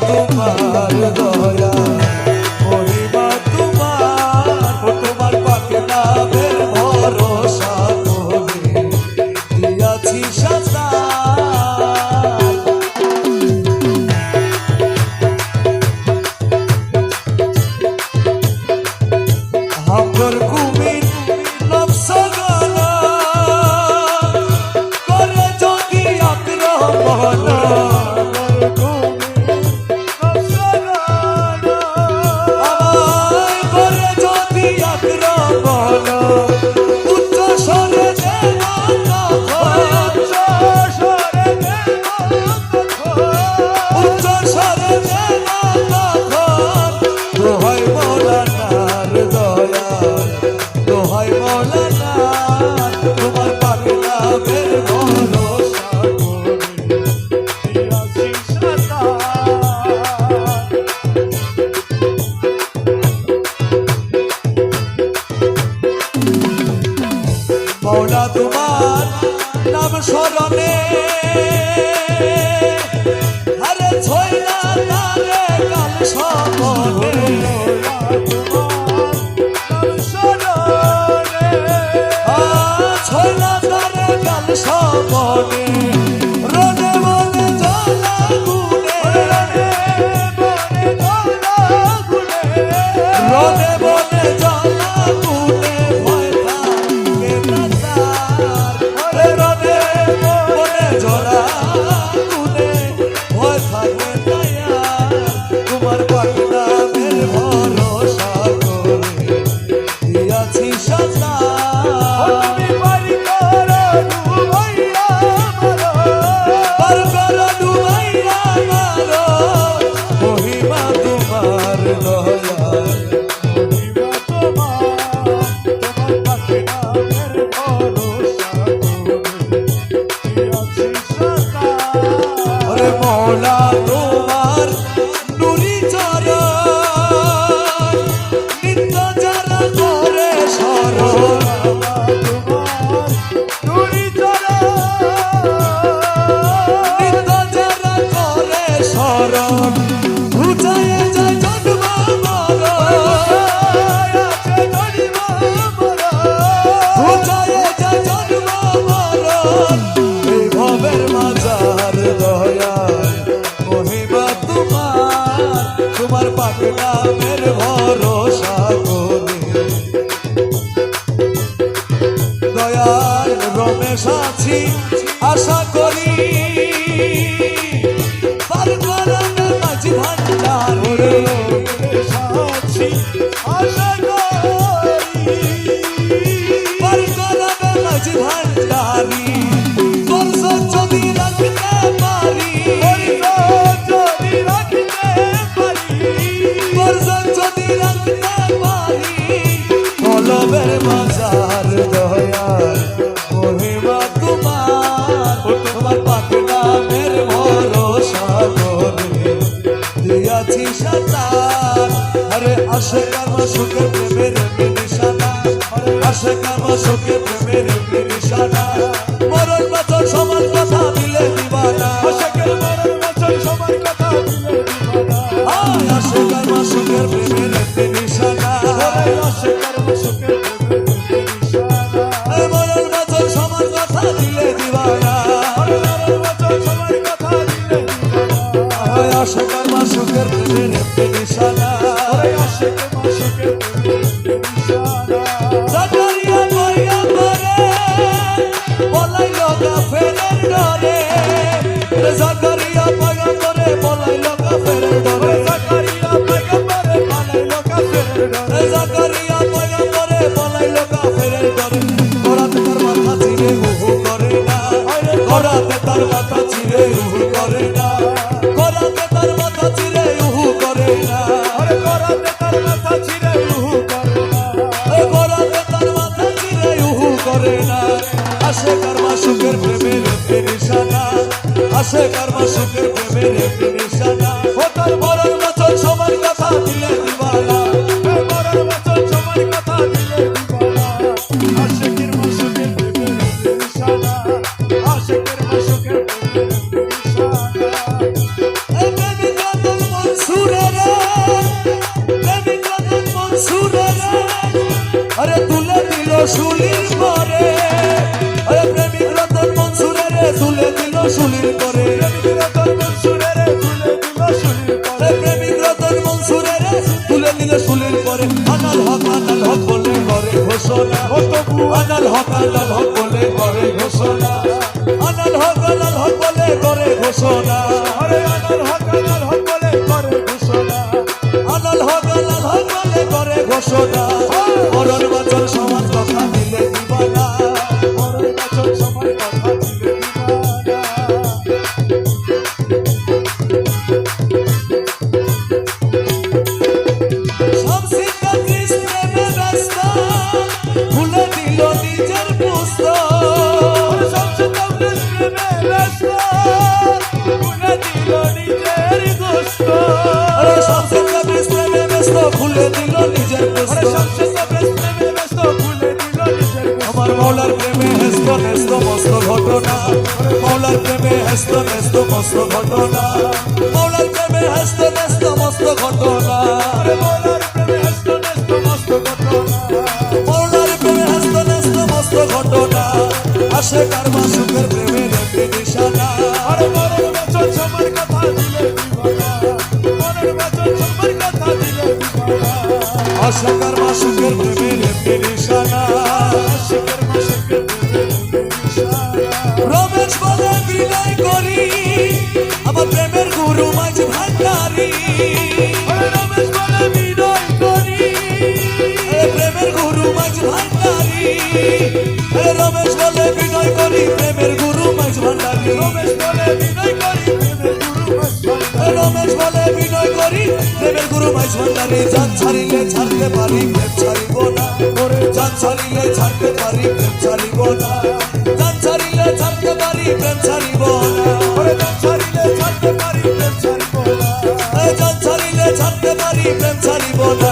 তোমার দয়া মহিমা তোমার তোমার পাকে নামের ভরসা করে দিয়াছি সাজা হামর কুমির নফসগানা করে যদি আক্রমণ তোমার পাকে নামের ভরসা করে দিয়াছি সাজা মওলা তোমার নাম স্মরণে আরে ছয়লা তারে কাল সমনে ছয়লা তারে কাল সমনে রনে মনে জ্বালা গুনে রনে মনে জ্বালা গুনে ভয় থাকে রনে মনে জ্বালা গুনে ভয় থাকে তোমার পাকে নামের ভরসা করে দিয়াছি সাজা মওলা তোমার নুরি চরণ নিত্য যারা করে শরণ নুরি চরণ নিত্য যারা করে শরণ ঘুচায়ে যায় জন্ম ঘুচায়ে যায় জন্ম মরণ এই ভবের মাঝার দয়া তোমার পাকে নামের ভরসা করে দয়াল রমেশ আছি আশা করি পার করাবে মাঝি ভান্ডার আছি আশা করি পার করাবে মাঝি ভান্ডারি যদি রাখতে পারি যদি রাখতে পারি কলবের মাঝার দয়াল মহিমা তোমার তোমার পাকে নামের ভরসা করে দিয়াছি সাজা আরে আশিকার মাশুকের প্রেমের নিশানা আশিকার মাশুকের প্রেমের নিশানা মরণ বাঁচন সমান কথা দিলে দিবানা আশিকের মরণ বাঁচন সমান কথা দিলে দিবানা আশিকার মাশুকের প্রেমের নিশানা আশিকার মাশুকের প্রেমের নিশানা মরণ বাঁচন সমান কথা দিলে দিবানা মরণ বাঁচন সমান কথা দিলে দিবানা আশিকার মাশুকের প্রেমের নিশানা আশিকার মাশুকের প্রেমের নিশানা জাকারিয়া কইয়া করে বলাইলো কাফেরের ডরে জাকারিয়া পয়গম্বরে বলাইলো কাফেরের ডরে জাকারিয়া পয়গম্বরে বলাইলো কাফেরের ডরে জাকারিয়া পয়গম্বরে বলাইলো কাফেরের ডরে কোরাতে তার মাথা চিরে উহু করে না কোরাতে তার মাথা চিরে উহু করে না কোরাতে তার মাথা চিরে উহু করে না কোরাতে তার মাথা চিরে উহু করে না কোরাতে তার মাথা চিরে উহু করে না আশিকার মাশুকের প্রেমের নিশানা আশিকার মাশুকের প্রেমের নিশানা ও তার মরণ বাঁচন সমান কথা দিলে দিবানা মরণ বাঁচন সমান কথা দিলে দিবানা আশিকের মাশুকের প্রেমের নিশানা আশিকের মাশুকের প্রেমের নিশানা এই প্রেমী যত ছিল শুলির পরে আনাল হক বলে করে ঘোষণা আনাল হক বলে করে ঘোষণা আনাল হক বলে করে ঘোষণা আরে আনাল হক বলে করে ঘোষণা আনাল হক বলে করে ঘোষণা মরণ বাঁচন সমান কথা দিলে দিবানা মরণ বাঁচন সমান কথা দিলে দিবানা সব শিক্ষার্থী প্রেমে ব্যস্ত ভুলে দিল নিজের পুস্তক সব শিক্ষার্থী প্রেমে ব্যস্ত ভুলে দিল নিজের গোস্ত আরে সব শিক্ষার্থী প্রেমে ব্যস্ত ভুলে দিল নিজের আরে পুস্তক সব শিক্ষার্থী প্রেমে ব্যস্ত ভুলে দিল নিজের গোস্ত আমার মৌলার প্রেমে হেস্ত নেস্ত মস্ত ঘটনা মৌলার প্রেমে হেস্ত নেস্ত মস্ত ঘটনা মৌলার প্রেমে হেস্ত নেস্ত মস্ত ঘটনা আরে মৌলার প্রেমে হেস্ত নেস্ত মস্ত ঘটনা মৌলার প্রেমে হেস্ত নেস্ত মস্ত ঘটনা আসে কার সুখের প্রেমের একটি নিশানা আরে মরণ বাঁচন সমান কথা দিলে দিবানা মরণ বাঁচন সমান কথা দিলে দিবানা আসে কার সুখের প্রেমের একটি নিশানা আশিকের মাশিকের প্রেমের ইশারা রমেশ বলে বিদায় করি আমার প্রেমের গুরু মাঝ ভান্ডারি আরে রমেশ বলে বিনয় করি প্রেমের গুরু মাঝ ভান্ডারি রমেশ বলে বিনয় করি প্রেমের গুরু মাঝ ভান্ডারি রমেশ বলে বিনয় করি প্রেমের গুরু মাঝভান্ডারী রমেশ বলে বিনয় করি প্রেমের গুরু মাঝ ভান্ডারি জান ছাড়িলে ছাড়তে পারি প্রেম ছাড়িব না ওরে জান ছাড়িলে ছাড়তে পারি প্রেম ছাড়িব না জান ছাড়িলে ছাড়তে পারি প্রেম ছাড়িব না ওরে জান ছাড়িলে ছাড়তে পারি প্রেম ছাড়িব না জান ছাড়িলে ছাড়তে পারি প্রেম ছাড়িব না